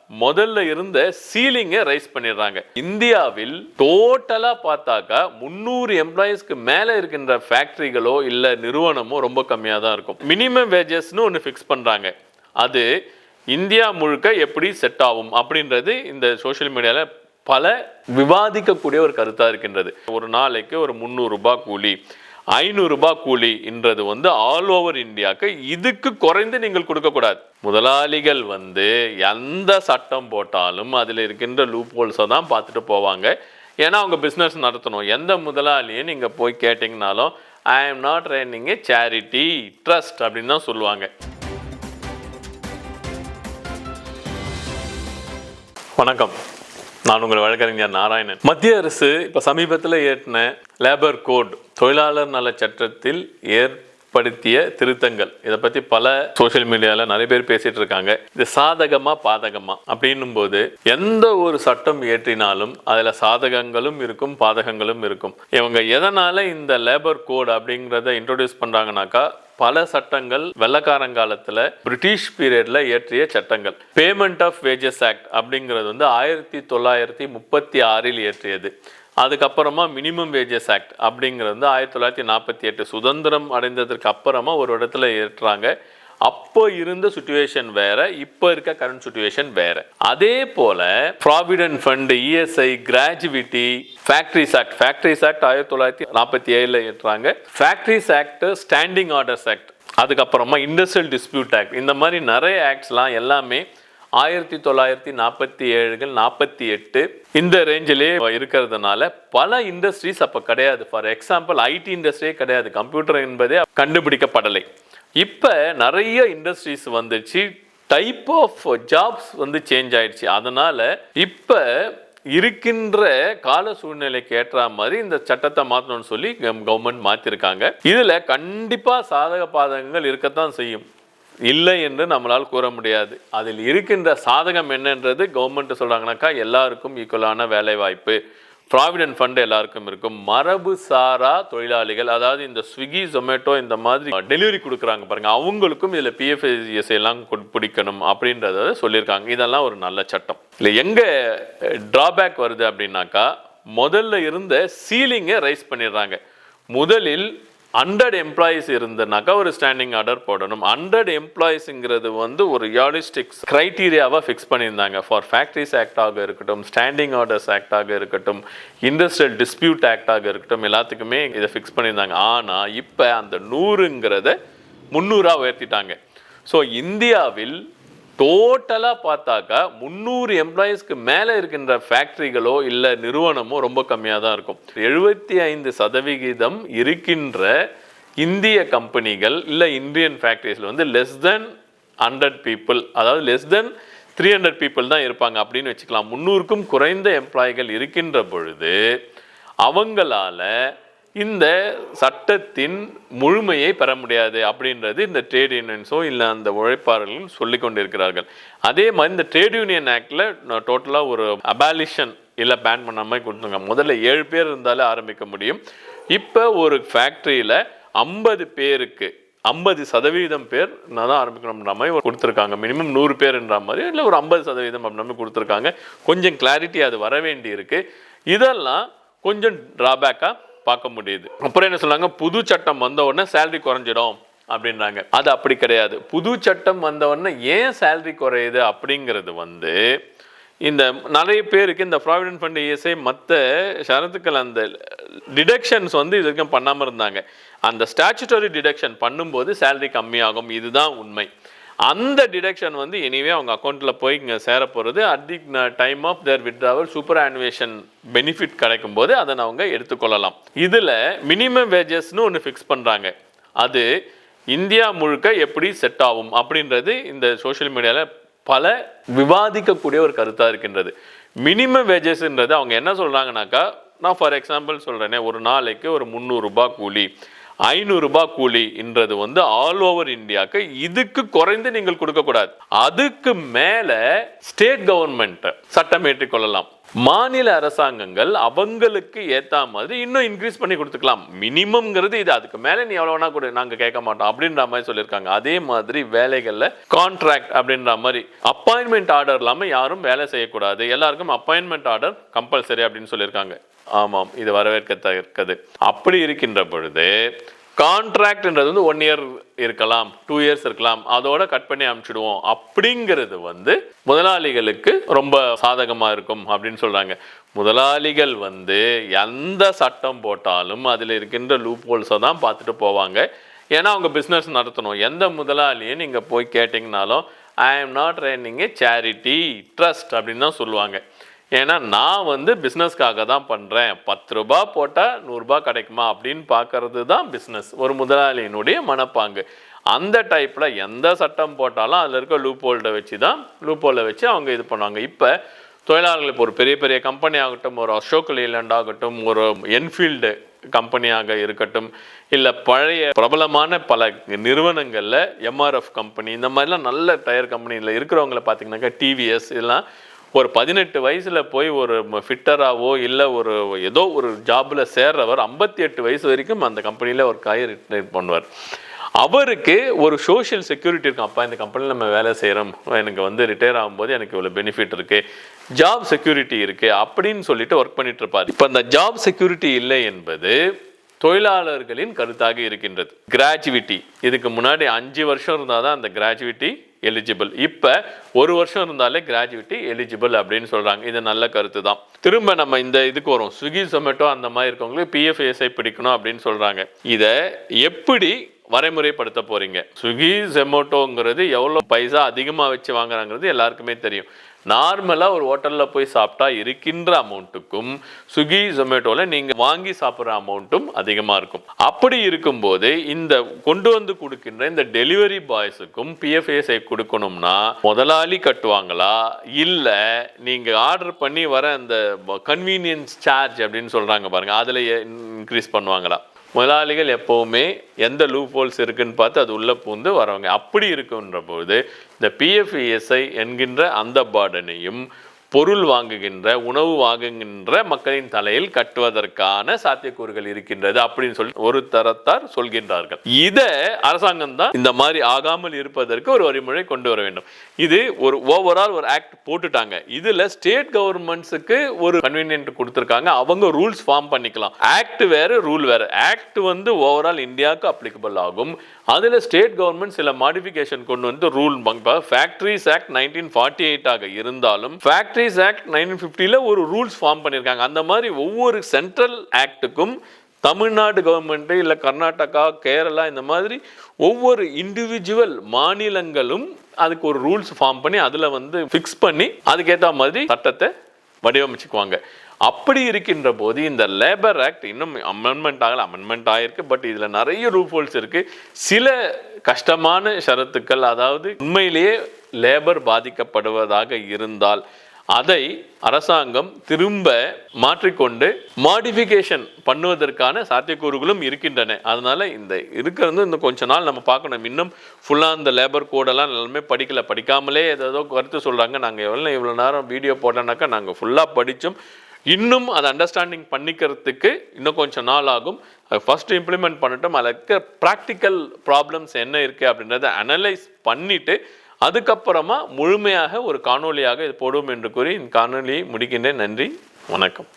முதல்ல இருந்த சீலிங்கை ரைஸ் பண்ணிடுறாங்க. இந்தியாவில் டோட்டலா பார்த்தாக்கா 300 எம்ப்ளாயிஸ்க்கு மேல இருக்கின்ற ஃபேக்டரிகளோ இல்ல நிறுவனமோ ரொம்ப கம்மியா தான் இருக்கும். மினிமம் வேஜஸ்னு ஒன்று ஃபிக்ஸ் பண்றாங்க. அது இந்தியா முழுக்க எப்படி செட் ஆகும் அப்படின்றது இந்த சோஷியல் மீடியால பல விவாதிக்கக்கூடிய ஒரு கருத்தா இருக்கின்றது. ஒரு நாளைக்கு ஒரு 300 ரூபாய் கூலி, 500 ரூபாய் கூலி என்றது ஆல் ஓவர் இந்தியாவுக்கு. இதுக்கு குறைந்து நீங்கள் கொடுக்கக்கூடாது. முதலாளிகள் எந்த சட்டம் போட்டாலும் அதில் இருக்கின்ற லூப் ஹோல்ஸை தான் பார்த்துட்டு போவாங்க. ஏன்னா அவங்க பிஸ்னஸ் நடத்தணும். எந்த முதலாளியும் நீங்கள் போய் கேட்டிங்கனாலும் I am not running a charity trust அப்படின்னு தான் சொல்லுவாங்க. வணக்கம், நான் உங்கள் வழக்கறிஞர் நாராயணன். மத்திய அரசு இப்போ சமீபத்தில் ஏற்றின லேபர் கோட், தொழிலாளர் நல சட்டத்தில் ஏற்படுத்திய திருத்தங்கள், இதை பற்றி பல சோஷியல் மீடியாவில் நிறைய பேர் பேசிட்டு இருக்காங்க. இது சாதகமா பாதகமா அப்படின்னும் போது, எந்த ஒரு சட்டம் ஏற்றினாலும் அதில் சாதகங்களும் இருக்கும் பாதகங்களும் இருக்கும். இவங்க எதனால இந்த லேபர் கோட் அப்படிங்கிறத இன்ட்ரோடியூஸ் பண்றாங்கனாக்கா, பல சட்டங்கள் வெள்ளக்காரங்காலத்தில் பிரிட்டிஷ் பீரியட்ல இயற்றிய சட்டங்கள். பேமெண்ட் ஆஃப் வேஜஸ் ஆக்ட் அப்படிங்கிறது 1936 இயற்றியது. அதுக்கப்புறமா மினிமம் வேஜஸ் ஆக்ட் அப்படிங்கிறது 1948 சுதந்திரம் அடைந்ததற்கு அப்புறமா ஒரு இடத்துல ஏற்றுறாங்க. அப்போ இருந்த சுச்சுவேஷன் வேற, இப்போ இருக்க கரண்ட் சுச்சுவேஷன் வேற. அதே போல provident fund, ESI, gratuity, factories act 1947 ஏற்றாங்க. Factories act, standing orders act, அதுக்கப்புறமா இண்டஸ்ட்ரியல் டிஸ்பியூட் ஆக்ட், இந்த மாதிரி நிறைய ஆக்ட்ஸ்லாம் எல்லாமே 1947 48 இந்த ரேஞ்சிலே இருக்கிறதுனால பல இண்டஸ்ட்ரீஸ் அப்போ கிடையாது. ஃபார் எக்ஸாம்பிள் ஐடி இண்டஸ்ட்ரியே கிடையாது, கம்ப்யூட்டர் என்பதே கண்டுபிடிக்கப்படலை. இப்போ நிறைய இண்டஸ்ட்ரீஸ் வந்துச்சு, டைப் ஆஃப் ஜாப்ஸ் சேஞ்ச் ஆயிடுச்சு. அதனால இப்போ இருக்கின்ற கால சூழ்நிலைக்கு ஏற்ற மாதிரி இந்த சட்டத்தை மாற்றணும்னு சொல்லி கவர்மெண்ட் மாற்றிருக்காங்க. இதில் கண்டிப்பாக சாதக பாதகங்கள் இருக்கத்தான் செய்யும், இல்லை என்று நம்மளால் கூற முடியாது. அதில் இருக்கின்ற சாதகம் என்னன்றது கவர்மெண்ட் சொல்கிறாங்கனாக்கா, எல்லாருக்கும் ஈக்குவலான வேலை வாய்ப்பு, ப்ராவிடென்ட் ஃபண்ட் எல்லாருக்கும் இருக்கும். மரபு சாரா தொழிலாளிகள், அதாவது இந்த ஸ்விக்கி, ஜொமேட்டோ இந்த மாதிரி டெலிவரி கொடுக்குறாங்க பாருங்க, அவங்களுக்கும் இதில் பிஎஃப்எஸ் எல்லாம் பிடிக்கணும் அப்படின்றத சொல்லியிருக்காங்க. இதெல்லாம் ஒரு நல்ல சட்டம். இல்லை எங்கே ட்ராபேக் வருது அப்படின்னாக்கா, முதல்ல இருந்த சீலிங்கை ரைஸ் பண்ணிடுறாங்க. முதலில் 100 எம்ப்ளாயிஸ் இருந்தனாக்கா ஒரு ஸ்டாண்டிங் ஆர்டர் போடணும். 100 எம்ப்ளாயிஸ்ங்கிறது ஒரு ரியாலிஸ்டிக்ஸ் கிரைட்டீரியாவாக ஃபிக்ஸ் பண்ணியிருந்தாங்க. ஃபார் ஃபேக்ட்ரிஸ் ஆக்டாக இருக்கட்டும், ஸ்டாண்டிங் ஆர்டர்ஸ் ஆக்டாக இருக்கட்டும், இண்டஸ்ட்ரியல் டிஸ்பியூட் ஆக்டாக இருக்கட்டும், எல்லாத்துக்குமே இதை ஃபிக்ஸ் பண்ணியிருந்தாங்க. ஆனால் இப்போ அந்த 100ங்கிறத 300 உயர்த்திட்டாங்க. ஸோ இந்தியாவில் டோட்டலாக பார்த்தாக்கா 300 எம்ப்ளாயிஸ்க்கு மேலே இருக்கின்ற ஃபேக்ட்ரிகளோ இல்லை நிறுவனமோ ரொம்ப கம்மியாக தான் இருக்கும். 75% இருக்கின்ற இந்திய கம்பெனிகள் இல்லை இந்தியன் ஃபேக்ட்ரிஸில் லெஸ் தென் 100 பீப்புள், அதாவது லெஸ் தென் 300 பீப்புள் தான் இருப்பாங்க அப்படின்னு வச்சுக்கலாம். 300க்கும் குறைந்த எம்ப்ளாய்கள் இருக்கின்ற பொழுது அவங்களால இந்த சட்டத்தின் முழுமையை பெற முடியாது அப்படின்றது இந்த ட்ரேட் யூனியன்ஸோ இல்லை அந்த உழைப்பாளர்களும் சொல்லி கொண்டிருக்கிறார்கள். அதே மாதிரி இந்த ட்ரேட் யூனியன் ஆக்டில் டோட்டலாக ஒரு அபாலிஷன் இல்லை பேன் பண்ண மாதிரி கொடுத்துருங்க. முதல்ல 7 பேர் இருந்தாலே ஆரம்பிக்க முடியும். இப்போ ஒரு ஃபேக்ட்ரியில் 50 பேருக்கு 50% பேர் நான் தான் ஆரம்பிக்கணும்ன்ற மாதிரி கொடுத்துருக்காங்க. மினிமம் 100 பேர்ன்ற மாதிரி இல்லை ஒரு 50% அப்படின்னு கொடுத்துருக்காங்க. கொஞ்சம் கிளாரிட்டி அது வர வேண்டி இருக்கு. இதெல்லாம் கொஞ்சம் ட்ராபேக்காக பார்க்க முடியுது. அப்புறம் என்ன சொன்னாங்க, புது சட்டம் வந்த உடனே சேலரி குறைஞ்சிடும் அப்படின்றாங்க. அது அப்படி கிடையாது. புது சட்டம் வந்த உடனே ஏன் சேலரி குறையுது அப்படிங்கிறது இந்த நிறைய பேருக்கு இந்த ப்ராவிடென்ட் ஃபண்ட், இஎஸ்ஐ, மற்ற ஷரத்துக்கள் அந்த டிடக்ஷன்ஸ் இது வரைக்கும் பண்ணாமல் இருந்தாங்க. அந்த ஸ்டாச்சுட்டரி டிடக்ஷன் பண்ணும்போது சேலரி கம்மியாகும், இதுதான் உண்மை. அந்த டிடக்ஷன் எனிவே அவங்க அக்கௌண்ட்டில் போய் இங்கே சேர போகிறது. At the time of their withdrawal superannuation benefit கிடைக்கும் போது அதை அவங்க எடுத்துக்கொள்ளலாம். இதில் மினிமம் வேஜஸ்னு ஒன்று ஃபிக்ஸ் பண்ணுறாங்க. அது இந்தியா முழுக்க எப்படி செட் ஆகும் அப்படின்றது இந்த சோஷியல் மீடியாவில் பல விவாதிக்கக்கூடிய ஒரு கருத்தாக இருக்கின்றது. மினிமம் வேஜஸ்ன்றது அவங்க என்ன சொல்கிறாங்கனாக்கா, நான் ஃபார் எக்ஸாம்பிள் சொல்கிறேனே, ஒரு நாளைக்கு ஒரு 300 ரூபாய் கூலி, 500 ரூபாய் கூலி என்றது ஆல் ஓவர் இந்தியாவுக்கு. இதுக்கு குறைந்து நீங்கள் கொடுக்கக்கூடாது. அதுக்கு மேலே ஸ்டேட் கவர்மெண்ட் சட்டம் ஏற்றிக்கொள்ளலாம். மாநில அரசாங்கங்கள் அவங்களுக்கு ஏத்த மாதிரி இன்னும் இன்க்ரீஸ் பண்ணி கொடுத்துக்கலாம். மினிமம்ங்கிறது இது, அதுக்கு மேல நீ எவ்வளவு வேணா கூட நாங்க கேட்க மாட்டோம் அப்படின்ற மாதிரி சொல்லியிருக்காங்க. அதே மாதிரி வேலைகள்ல கான்ட்ராக்ட் அப்படின்ற மாதிரி அப்பாயின்மெண்ட் ஆர்டர் இல்லாம யாரும் வேலை செய்யக்கூடாது, எல்லாருக்கும் அப்பாயின்மெண்ட் ஆர்டர் கம்பல்சரி அப்படின்னு சொல்லியிருக்காங்க. ஆமாம், இது வரவேற்கத்தக்கது. அப்படி இருக்கின்ற பொழுது கான்ட்ராக்ட்ன்றது வந்து 1 இயர் இருக்கலாம், 2 இயர்ஸ் இருக்கலாம், அதோட கட் பண்ணி அனுப்பிச்சிடுவோம் அப்படிங்கிறது வந்து முதலாளிகளுக்கு ரொம்ப சாதகமாக இருக்கும் அப்படின்னு சொல்கிறாங்க. முதலாளிகள் வந்து எந்த சட்டம் போட்டாலும் அதில் இருக்கின்ற லூப் ஹோல்ஸை தான் பார்த்துட்டு போவாங்க. ஏன்னா அவங்க பிஸ்னஸ் நடத்தணும். எந்த முதலாளியை நீங்கள் போய் கேட்டிங்கனாலும் I am not running a charity trust அப்படின்னு தான் சொல்லுவாங்க. ஏன்னா நான் வந்து பிஸ்னஸ்க்காக தான் பண்ணுறேன், 10 ரூபா போட்டால் 100 ரூபா கிடைக்குமா அப்படின்னு பார்க்கறது தான் பிஸ்னஸ், ஒரு முதலாளியினுடைய மனப்பாங்கு. அந்த டைப்பில் எந்த சட்டம் போட்டாலும் அதில் இருக்க லூப் ஹோல்டை வச்சு அவங்க இது பண்ணுவாங்க. இப்போ தொழிலாளர்கள் இப்போ ஒரு பெரிய பெரிய கம்பெனி ஆகட்டும், ஒரு அசோக் லேலண்ட் ஆகட்டும், ஒரு என்ஃபீல்டு கம்பெனியாக இருக்கட்டும், இல்லை பழைய பிரபலமான பல நிறுவனங்களில் எம்ஆர்எஃப் கம்பெனி, இந்த மாதிரிலாம் நல்ல டயர் கம்பெனியில் இருக்கிறவங்கள பார்த்தீங்கன்னாக்கா டிவிஎஸ், இதெல்லாம் ஒரு 18 வயசில் போய் ஒரு ஃபிட்டராகவோ இல்லை ஒரு ஏதோ ஒரு ஜாபில் சேர்றவர் 58 வயசு வரைக்கும் அந்த கம்பெனியில் ஒரு ரிட்டையர் பண்ணுவார். அவருக்கு ஒரு சோஷியல் செக்யூரிட்டி இருக்கும். அப்பா இந்த கம்பெனியில் நம்ம வேலை செய்கிறோம், எனக்கு வந்து ரிட்டையர் ஆகும்போது எனக்கு இவ்வளோ பெனிஃபிட் இருக்குது, ஜாப் செக்யூரிட்டி இருக்குது அப்படின்னு சொல்லிட்டு ஒர்க் பண்ணிட்டு இருப்பார். இப்போ அந்த ஜாப் செக்யூரிட்டி இல்லை என்பது தொழிலாளர்களின் கருத்தாக இருக்கின்றது. கிராஜுவிட்டி, இதுக்கு முன்னாடி 5 வருஷம் இருந்தால் தான் அந்த கிராஜுவிட்டி எலிஜிபிள். இப்போ 1 வருஷம் இருந்தாலே கிராஜுவிட்டி எலிஜிபிள் அப்படின்னு சொல்கிறாங்க. இது நல்ல கருத்து தான். திரும்ப நம்ம இந்த இதுக்கு வரும், ஸ்விக்கி ஜொமேட்டோ அந்த மாதிரி இருக்கவங்களுக்கு பிஎஃப்ஏஎஸ்ஐ பிடிக்கணும் அப்படின்னு சொல்கிறாங்க. இதை எப்படி வரைமுறைப்படுத்த போகிறீங்க? ஸ்விக்கி ஜொமேட்டோங்கிறது எவ்வளோ பைசா அதிகமாக வச்சு வாங்குறாங்கிறது எல்லாருக்குமே தெரியும். நார்மலாக ஒரு ஹோட்டலில் போய் சாப்பிட்டா இருக்கின்ற அமௌண்ட்டுக்கும் ஸ்விக்கி ஜொமேட்டோவில் நீங்கள் வாங்கி சாப்பிட்ற அமௌண்ட்டும் அதிகமாக இருக்கும். அப்படி இருக்கும்போது இந்த கொண்டு வந்து கொடுக்கின்ற இந்த டெலிவரி பாய்ஸுக்கும் பிஎஃப்ஏஎஸ்ஐ கொடுக்கணும்னா முதலாளி கட்டுவாங்களா, இல்லை நீங்கள் ஆர்டர் பண்ணி வர அந்த கன்வீனியன்ஸ் சார்ஜ் அப்படின்னு சொல்கிறாங்க பாருங்கள், அதில் இன்க்ரீஸ் பண்ணுவாங்களா? முதலாளிகள் எப்போவுமே எந்த லூப் ஹோல்ஸ் இருக்குன்னு பார்த்து அது உள்ளே பூந்து வரவங்க. அப்படி இருக்குன்ற போது இந்த பிஎஃப்இஎஸ்ஐ என்கின்ற அந்த பார்டனையும் பொருள் வாங்குகின்ற, உணவு வாங்குகின்ற மக்களின் தலையில் கட்டுவதற்கான சாத்தியக்கூறுகள் இருக்கின்றது அப்படின்னு சொல்லி ஒரு தரத்தார் சொல்கின்றார்கள். இதை அரசாங்கம் தான் இந்த மாதிரி ஆகாமல் இருப்பதற்கு ஒரு வழிமுறை கொண்டு வர வேண்டும். இது ஒரு ஓவரால் ஒரு ஆக்ட் போட்டுட்டாங்க. இதுல ஸ்டேட் கவர்மெண்ட்ஸுக்கு ஒரு கன்வீனியன்ட் கொடுத்துருக்காங்க, அவங்க ரூல்ஸ் ஃபார்ம் பண்ணிக்கலாம். ஆக்ட் வேற, ரூல் வேற. ஆக்ட் வந்து ஓவரால் இந்தியாவுக்கு அப்ளிகபிள் ஆகும். அதுல ஸ்டேட் கவர்மெண்ட் சில மாடிஃபிகேஷன் கொண்டு வந்து ரூல் ஃபேக்டரிஸ் ஆக்ட் 1948 ஆக இருந்தாலும் ஃபேக்டரிஸ் ஆக்ட் 1950 ஒரு ரூல்ஸ் ஃபார்ம் பண்ணியிருக்காங்க. அந்த மாதிரி ஒவ்வொரு சென்ட்ரல் ஆக்டுக்கும் தமிழ்நாடு கவர்மெண்ட் இல்லை கர்நாடகா, கேரளா, இந்த மாதிரி ஒவ்வொரு இண்டிவிஜுவல் மாநிலங்களும் அதுக்கு ஒரு ரூல்ஸ் ஃபார்ம் பண்ணி அதில் வந்து ஃபிக்ஸ் பண்ணி அதுக்கேற்ற மாதிரி சட்டத்தை வடிவமைச்சுக்குவாங்க. அப்படி இருக்கின்ற போது இந்த லேபர் ஆக்ட் இன்னும் அமெண்ட்மெண்ட் ஆயிருக்கு. பட் இதில் நிறைய லூப் ஹோல்ஸ் இருக்கு. சில கஷ்டமான ஷரத்துக்கள், அதாவது உண்மையிலேயே லேபர் பாதிக்கப்படுவதாக இருந்தால் அதை அரசாங்கம் திரும்ப மாற்றிக்கொண்டு மாடிஃபிகேஷன் பண்ணுவதற்கான சாத்தியக்கூறுகளும் இருக்கின்றன. அதனால இந்த இருக்கிறது இந்த கொஞ்ச நாள் நம்ம பார்க்கணும். இன்னும் ஃபுல்லாக இந்த லேபர் கோடெல்லாம் எல்லாமே படிக்காமலே ஏதோ கருத்து சொல்கிறாங்க. நாங்கள் இவ்வளோ நேரம் வீடியோ போட்டோன்னாக்கா நாங்கள் ஃபுல்லாக படித்தோம். இன்னும் அதை அண்டர்ஸ்டாண்டிங் பண்ணிக்கிறதுக்கு இன்னும் கொஞ்சம் நாள் ஆகும். ஃபர்ஸ்ட் இம்ப்ளிமெண்ட் பண்ணிட்டோம். அதில் இருக்க ப்ராக்டிக்கல் ப்ராப்ளம்ஸ் என்ன இருக்குது அப்படின்றத அனலைஸ் பண்ணிவிட்டு அதுக்கப்புறமா முழுமையாக ஒரு காணொலியாக இது போடுவோம் என்று கூறி இந்த காணொலியை முடிக்கின்றேன். நன்றி, வணக்கம்.